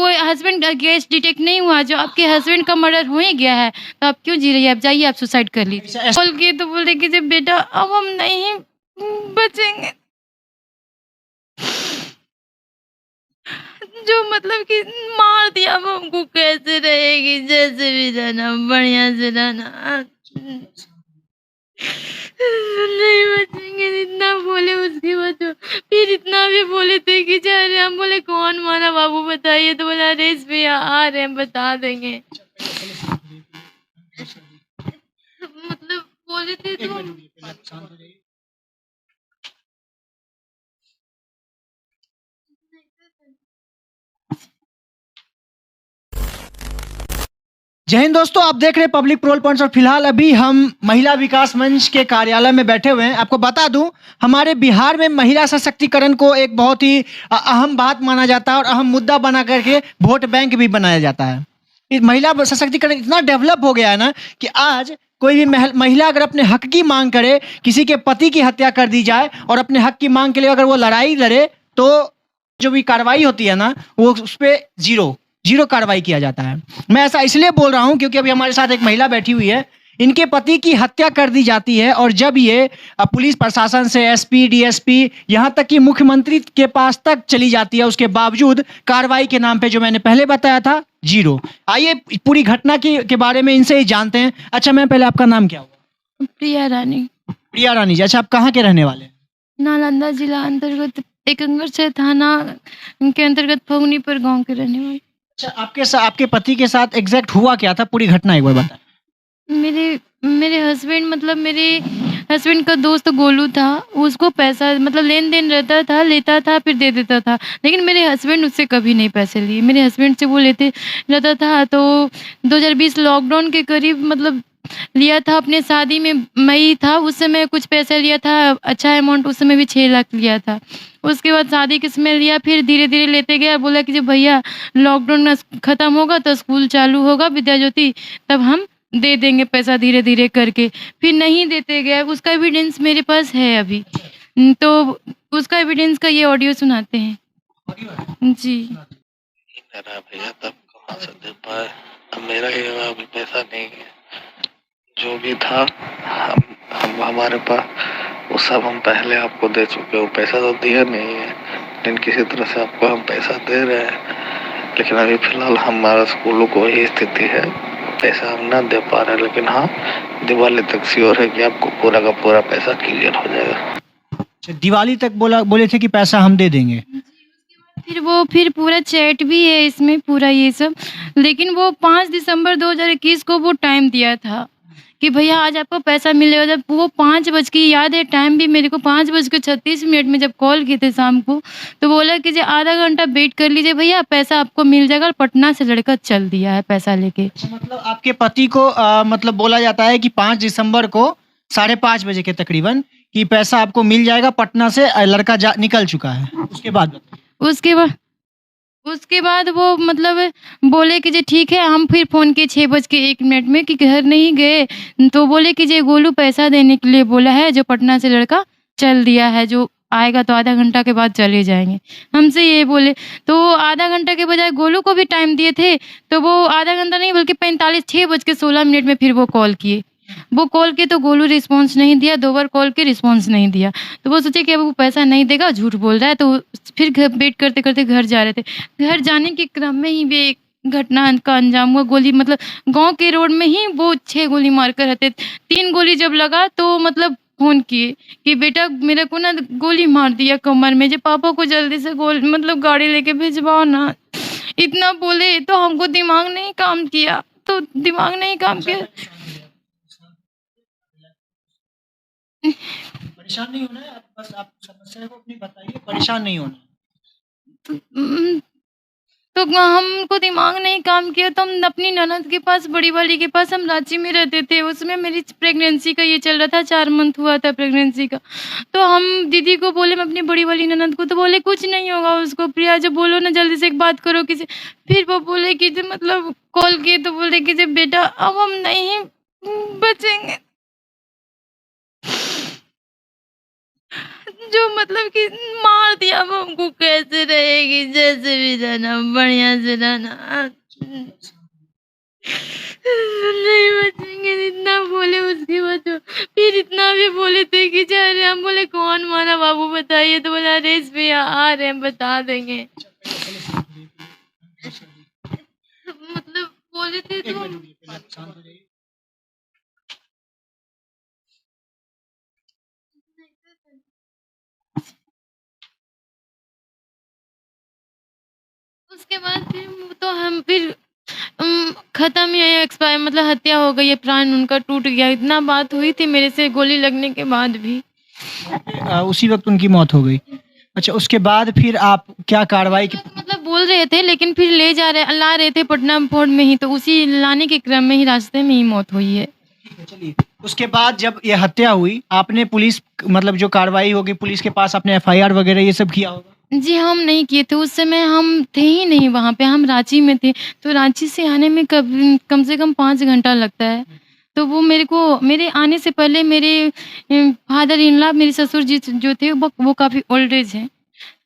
वो हस्बैंड का case detect नहीं हुआ, जो आपके हस्बैंड का मर्डर हो ही गया है, तो आप क्यों जी रही है? आप जाइए, आप सुसाइड कर लीजिए। बोल के तो बोले कि जब बेटा अब हम नहीं बचेंगे, जो मतलब कि मार दिया, अब हमको कैसे रहेगी? जैसे भी रहना, बढ़िया से रहना, नहीं बचेंगे। इतना बोले, उसके बाद तो फिर इतना भी बोले थे कि जा रहे। हम बोले कौन मारा बाबू बताइए, तो बोला अरे इस पे आ रहे हैं बता देंगे। मतलब बोले थे तो जय हिंद दोस्तों, आप देख रहे हैं पब्लिक प्रोल पॉइंट्स और फिलहाल अभी हम महिला विकास मंच के कार्यालय में बैठे हुए हैं। आपको बता दूं, हमारे बिहार में महिला सशक्तिकरण को एक बहुत ही अहम बात माना जाता है और अहम मुद्दा बना करके वोट बैंक भी बनाया जाता है। इस महिला सशक्तिकरण इतना डेवलप हो गया है ना कि आज कोई भी महिला अगर अपने हक की मांग करे, किसी के पति की हत्या कर दी जाए और अपने हक की मांग के लिए अगर वो लड़ाई लड़े, तो जो भी कार्रवाई होती है ना, वो उस पर जीरो कार्रवाई किया जाता है। मैं ऐसा इसलिए बोल रहा हूं क्योंकि अभी हमारे साथ एक महिला बैठी हुई है, इनके पति की हत्या कर दी जाती है और जब ये पुलिस प्रशासन से एसपी डीएसपी यहां तक कि मुख्यमंत्री के पास तक चली जाती है, उसके बावजूद कार्रवाई के नाम पे जो मैंने पहले बताया था, जीरो। आइए पूरी घटना के बारे में इनसे ही जानते हैं। अच्छा मैम, पहले आपका नाम क्या हुआ? प्रिया रानी। प्रिया रानी जी। अच्छा, आप कहाँ के रहने वाले हैं? नालंदा जिला अंतर्गत एकंगर से थाना के अंतर्गत फगुनीपुर गांव के रहने वाले। अच्छा, आपके पति के साथ एग्जैक्ट हुआ क्या था? पूरी घटना एक बार बताएं। मेरे हस्बैंड, मतलब मेरे हस्बैंड का दोस्त गोलू था, उसको पैसा मतलब लेन देन रहता था, लेता था फिर दे देता था, लेकिन मेरे हस्बैंड उससे कभी नहीं पैसे लिए। मेरे हस्बैंड से वो लेते रहता था, तो 2020 लॉकडाउन के करीब मतलब लिया था अपने शादी में, मई था उस समय, कुछ पैसा लिया था, अच्छा अमाउंट, उस समय भी 6 लाख लिया था। उसके बाद शादी के समय लिया, फिर धीरे धीरे लेते गया। बोला कि जब भैया लॉकडाउन खत्म होगा तो स्कूल चालू होगा विद्या ज्योति, तब हम दे देंगे पैसा धीरे धीरे करके। फिर नहीं देते गए, उसका एविडेंस मेरे पास है अभी। तो उसका एविडेंस का ये ऑडियो सुनाते हैं जी। मेरा भैया तब कहाँ से दे पाए, अब मेरा ही अभी पैसा नहीं है। जो भी था हम हमारे पास वो सब हम पहले आपको दे चुके। वो पैसा तो दिया नहीं है, लेकिन किसी तरह से आपको हम पैसा दे रहे हैं। लेकिन अभी फिलहाल हमारा स्कूलों को यही स्थिति है, पैसा हम ना दे पा रहे हैं। लेकिन हाँ, दिवाली तक श्योर है कि आपको पूरा का पूरा पैसा क्लियर हो जाएगा। दिवाली तक बोले थे कि पैसा हम दे देंगे। फिर पूरा चैट भी है इसमें, पूरा ये सब। लेकिन वो 5 दिसंबर 2021 को वो टाइम दिया था कि भैया आज आपको पैसा मिलेगा। जब वो 5 बज की, याद है टाइम भी मेरे को, 5:36 में जब कॉल किए थे शाम को, तो बोला कि आधा घंटा वेट कर लीजिए भैया, पैसा आपको मिल जाएगा। और पटना से लड़का चल दिया है पैसा लेके। मतलब आपके पति को मतलब बोला जाता है कि 5 दिसंबर को 5:30 बजे के तकरीबन कि पैसा आपको मिल जाएगा, पटना से लड़का निकल चुका है। उसके बाद उसके बाद वो मतलब बोले कि ठीक है। हम फिर फ़ोन किए 6:01 में कि घर नहीं गए, तो बोले कि गोलू पैसा देने के लिए बोला है, जो पटना से लड़का चल दिया है, जो आएगा तो आधा घंटा के बाद चले जाएंगे, हमसे ये बोले। तो आधा घंटा के बजाय गोलू को भी टाइम दिए थे, तो वो आधा घंटा नहीं बल्कि 6:16 में फिर वो कॉल किए। वो कॉल के तो गोलू रिस्पॉन्स नहीं दिया, 2 बार कॉल के रिस्पॉन्स नहीं दिया। तो वो सोचे कि अब वो पैसा नहीं देगा, झूठ बोल रहा है, तो फिर वेट करते करते घर जा रहे थे। घर जाने के क्रम में ही वे घटना का अंजाम हुआ। गोली मतलब गांव के रोड में ही वो 6 गोली मारकर रहते। 3 गोली जब लगा तो मतलब फ़ोन किए कि बेटा मेरे को ना गोली मार दिया कमर में, जो पापा को जल्दी से मतलब गाड़ी लेके भिजवाओ ना। इतना बोले तो हमको दिमाग नहीं काम किया, तो दिमाग नहीं काम किया। परेशान नहीं होना है, बस आप समस्या को अपनी बताइए, परेशान नहीं होना। तो हमको दिमाग नहीं काम किया, तो हम अपनी ननद के पास, बड़ी वाली के पास, हम रांची में रहते थे। उसमें मेरी प्रेगनेंसी का ये चल रहा था, 4 मंथ हुआ था प्रेगनेंसी का। तो हम दीदी को बोले, मैं अपनी बड़ी वाली ननद को, तो बोले कुछ नहीं होगा उसको, प्रिया जब बोलो ना जल्दी से एक बात करो किसी। फिर वो बोले कि मतलब कॉल किए तो बोले कि बेटा अब हम नहीं बचेंगे। जो मतलब कि मार दिया, अब हमको कैसे रहेगी, जैसे भी रहना, बढ़िया से रहना, नहीं बचेंगे। इतना बोले उसके बाद तो फिर इतना भी बोले थे कि जा रहे, हम बोले कौन मारा बाबू बताइए, तो बोला अरे इस पे आ रहे हैं बता देंगे। मतलब बोले थे तो उसके बाद फिर तो हम फिर खत्म ही है, एक्सपायर मतलब हत्या हो गई है, प्राण उनका टूट गया। इतना बात हुई थी मेरे से गोली लगने के बाद भी। उसी वक्त उनकी मौत हो गई। अच्छा, उसके बाद फिर आप क्या कार्रवाई की? मतलब बोल रहे थे, लेकिन फिर ला रहे थे पटना फोर्ट में ही, तो उसी लाने के क्रम में ही रास्ते में ही मौत हुई है। चलिए, उसके बाद जब ये हत्या हुई, आपने पुलिस मतलब जो कार्रवाई होगी पुलिस के पास, आपने एफआईआर वगैरह ये सब किया होगा? जी, हम नहीं किए थे, उस समय हम थे ही नहीं वहाँ पे, हम रांची में थे, तो रांची से आने में कम से कम 5 घंटा लगता है। तो वो मेरे आने से पहले मेरे फादर इन लॉ, मेरे ससुर जी जो थे वो काफ़ी ओल्ड एज हैं,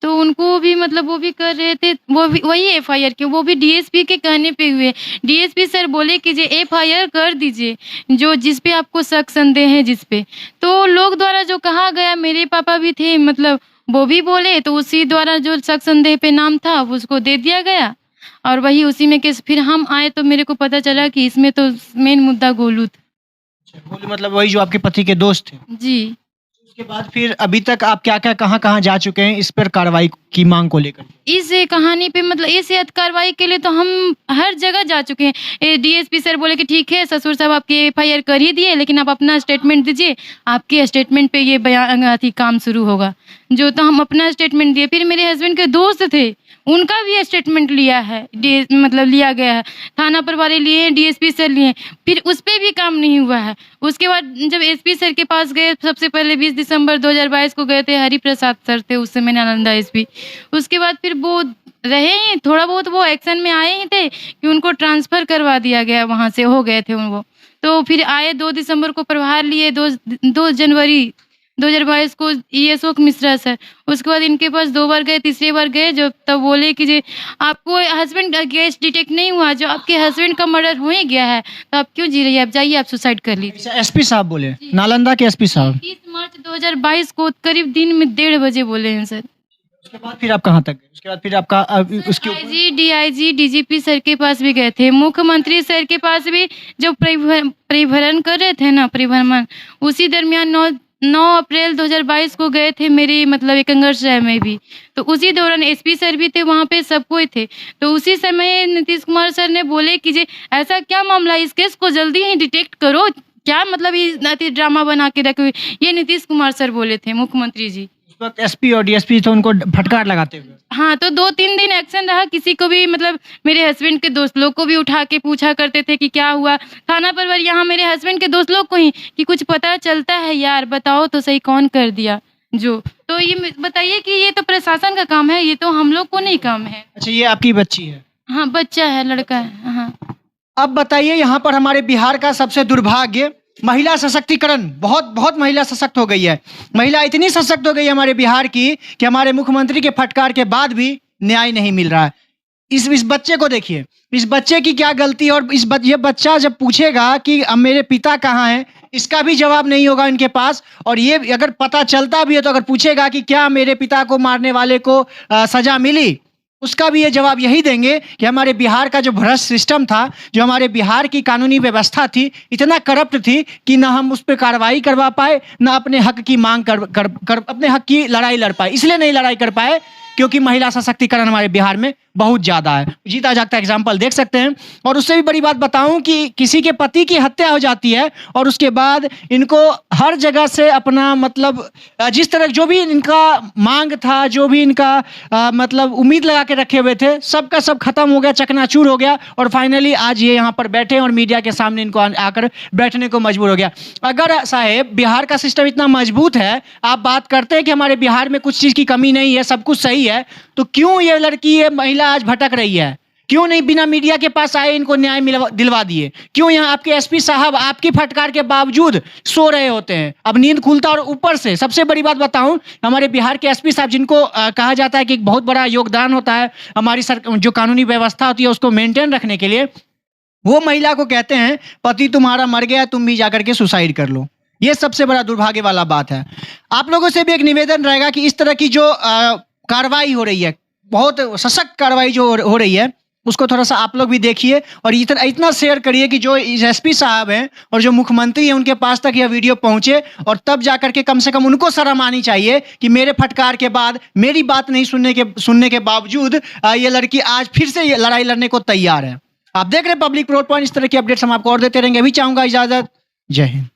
तो उनको भी मतलब वो भी कर रहे थे, वो भी वही एफआईआर के, वो भी डीएसपी के कहने पे हुए। डीएसपी सर बोले कि जे एफआईआर कर दीजिए, जो जिस पे आपको शक संदेह है जिस पे। तो लोग द्वारा जो कहा गया, मेरे पापा भी थे, मतलब वो भी बोले, तो उसी द्वारा जो शक संदेह पे नाम था वो उसको दे दिया गया, और वही उसी में केस। फिर हम आए तो मेरे को पता चला कि इसमें तो मेन मुद्दा गोलू था। गोलू मतलब वही जो आपके पति के दोस्त थे? जी। उसके बाद फिर अभी तक आप क्या-क्या कहाँ-कहाँ जा चुके हैं इस पर कार्रवाई की मांग को लेकर? इस कहानी पे मतलब इस कार्रवाई के लिए तो हम हर जगह जा चुके हैं। डीएसपी सर बोले कि ठीक है ससुर साहब आपकी एफआईआर कर ही दिए, लेकिन आप अपना स्टेटमेंट दीजिए, आपके स्टेटमेंट पे ये बयान काम शुरू होगा। जो तो हम अपना स्टेटमेंट दिए। फिर मेरे हस्बैंड के दोस्त थे, उनका भी स्टेटमेंट लिया है, मतलब लिया गया है, थाना प्रभारी लिए हैं, डीएसपी सर लिए हैं, फिर उस पे भी काम नहीं हुआ है। उसके बाद जब एसपी सर के पास गए, सबसे पहले 20 दिसंबर 2022 को गए थे, हरिप्रसाद सर थे उस समय नालंदा एसपी। उसके बाद फिर वो रहे ही, थोड़ा बहुत वो एक्शन में आए ही थे कि उनको ट्रांसफ़र करवा दिया गया, वहाँ से हो गए थे वो। तो फिर आए 2 दिसंबर को प्रभार लिए, 2 जनवरी 2022 को अशोक मिश्रा सर। उसके बाद इनके पास 2 बार गए, तीसरी बार गए जब, तब बोले कि जी आपको हस्बैंड का केस डिटेक्ट नहीं हुआ, जो आपके हस्बैंड का मर्डर हो ही गया है, तो आप क्यों जी रही है, आप जाइए आप सुसाइड कर लीजिए। एसपी साहब बोले? नालंदा के एसपी साहब? 30 मार्च 2022 को करीब दिन में 1:30 बजे बोले हैं सर। उसके बाद फिर आप कहाँ तक गए? उसके बाद फिर आपका उसके ऊपर आईजी, डीआईजी, डीजीपी सर के पास भी गए थे, मुख्यमंत्री सर के पास भी, जो परिभ्रमण कर रहे थे ना, परिभ्रमण, उसी दरमियान 9 अप्रैल 2022 को गए थे मेरी मतलब एकंगर शहर में भी। तो उसी दौरान एसपी सर भी थे वहाँ पे, सब कोई थे। तो उसी समय नीतीश कुमार सर ने बोले कि जी ऐसा क्या मामला है, इस केस को जल्दी ही डिटेक्ट करो, क्या मतलब ये ड्रामा बना के रखे हुए, ये नीतीश कुमार सर बोले थे, मुख्यमंत्री जी। उस वक्त एसपी और डीएसपी तो उनको फटकार लगाते हुए? हाँ, तो 2-3 दिन एक्शन रहा, किसी को भी मतलब मेरे हस्बैंड के दोस्त लोग को भी उठा के पूछा करते थे कि क्या हुआ। थाना प्रभारी यहाँ मेरे हस्बैंड के दोस्त लोग को ही कि कुछ पता चलता है यार, बताओ तो सही कौन कर दिया जो। तो ये बताइए कि ये तो प्रशासन का काम है, ये तो हम लोग को नहीं काम है। अच्छा, ये आपकी बच्ची है? हाँ, बच्चा है, लड़का है। हाँ। अब बताइए, यहाँ पर हमारे बिहार का सबसे दुर्भाग्य महिला सशक्तिकरण, बहुत महिला सशक्त हो गई है। महिला इतनी सशक्त हो गई है हमारे बिहार की कि हमारे मुख्यमंत्री के फटकार के बाद भी न्याय नहीं मिल रहा है। इस बच्चे को देखिए, इस बच्चे की क्या गलती है, और ये बच्चा जब पूछेगा कि अब मेरे पिता कहाँ हैं, इसका भी जवाब नहीं होगा इनके पास। और ये अगर पता चलता भी है तो अगर पूछेगा कि क्या मेरे पिता को मारने वाले को सजा मिली, उसका भी ये जवाब यही देंगे कि हमारे बिहार का जो भ्रष्ट सिस्टम था, जो हमारे बिहार की कानूनी व्यवस्था थी, इतना करप्ट थी कि ना हम उस पर कार्रवाई करवा पाए, ना अपने हक की मांग अपने हक की लड़ाई लड़ पाए। इसलिए नहीं लड़ाई कर पाए क्योंकि महिला सशक्तिकरण हमारे बिहार में बहुत ज़्यादा है। जीता जागता एग्जाम्पल देख सकते हैं। और उससे भी बड़ी बात बताऊं कि किसी के पति की हत्या हो जाती है और उसके बाद इनको हर जगह से अपना मतलब जिस तरह जो भी इनका मांग था, जो भी इनका मतलब उम्मीद लगा के रखे हुए थे, सबका सब खत्म हो गया, चकनाचूर हो गया। और फाइनली आज ये यहाँ पर बैठे और मीडिया के सामने इनको आकर बैठने को मजबूर हो गया। अगर साहेब बिहार का सिस्टम इतना मजबूत है, आप बात करते हैं कि हमारे बिहार में कुछ चीज़ की कमी नहीं है, सब कुछ सही है, तो क्यों ये लड़की, ये महिला आज भटक रही है? क्यों नहीं बिना मीडिया के पास आए इनको न्याय दिलवा दिए? क्यों यहाँ आपके एसपी साहब आपकी फटकार के बावजूद सो रहे होते हैं? अब नींद खुलता, और ऊपर से सबसे बड़ी बात बताऊं, हमारे बिहार के एसपी साहब जिनको कहा जाता है कि एक बहुत बड़ा योगदान होता है हमारी जो कानूनी व्यवस्था होती है उसको मेंटेन रखने के लिए, वो महिला को कहते हैं पति तुम्हारा मर गया, तुम भी जाकर के सुसाइड कर लो। ये सबसे बड़ा दुर्भाग्य वाला बात है। आप लोगों से भी एक निवेदन रहेगा कि इस तरह की जो कार्रवाई हो रही है, बहुत सशक्त कार्रवाई जो हो रही है, उसको थोड़ा सा आप लोग भी देखिए और इतना शेयर करिए कि जो एसपी साहब हैं और जो मुख्यमंत्री हैं उनके पास तक यह वीडियो पहुंचे, और तब जाकर के कम से कम उनको शर्म आनी चाहिए कि मेरे फटकार के बाद, मेरी बात नहीं सुनने के बावजूद ये लड़की आज फिर से ये लड़ाई लड़ने को तैयार है। आप देख रहे हैं पब्लिक प्रोल पॉइंट। इस तरह की अपडेट्स हम आपको और देते रहेंगे। अभी चाहूंगा इजाजत। जय हिंद।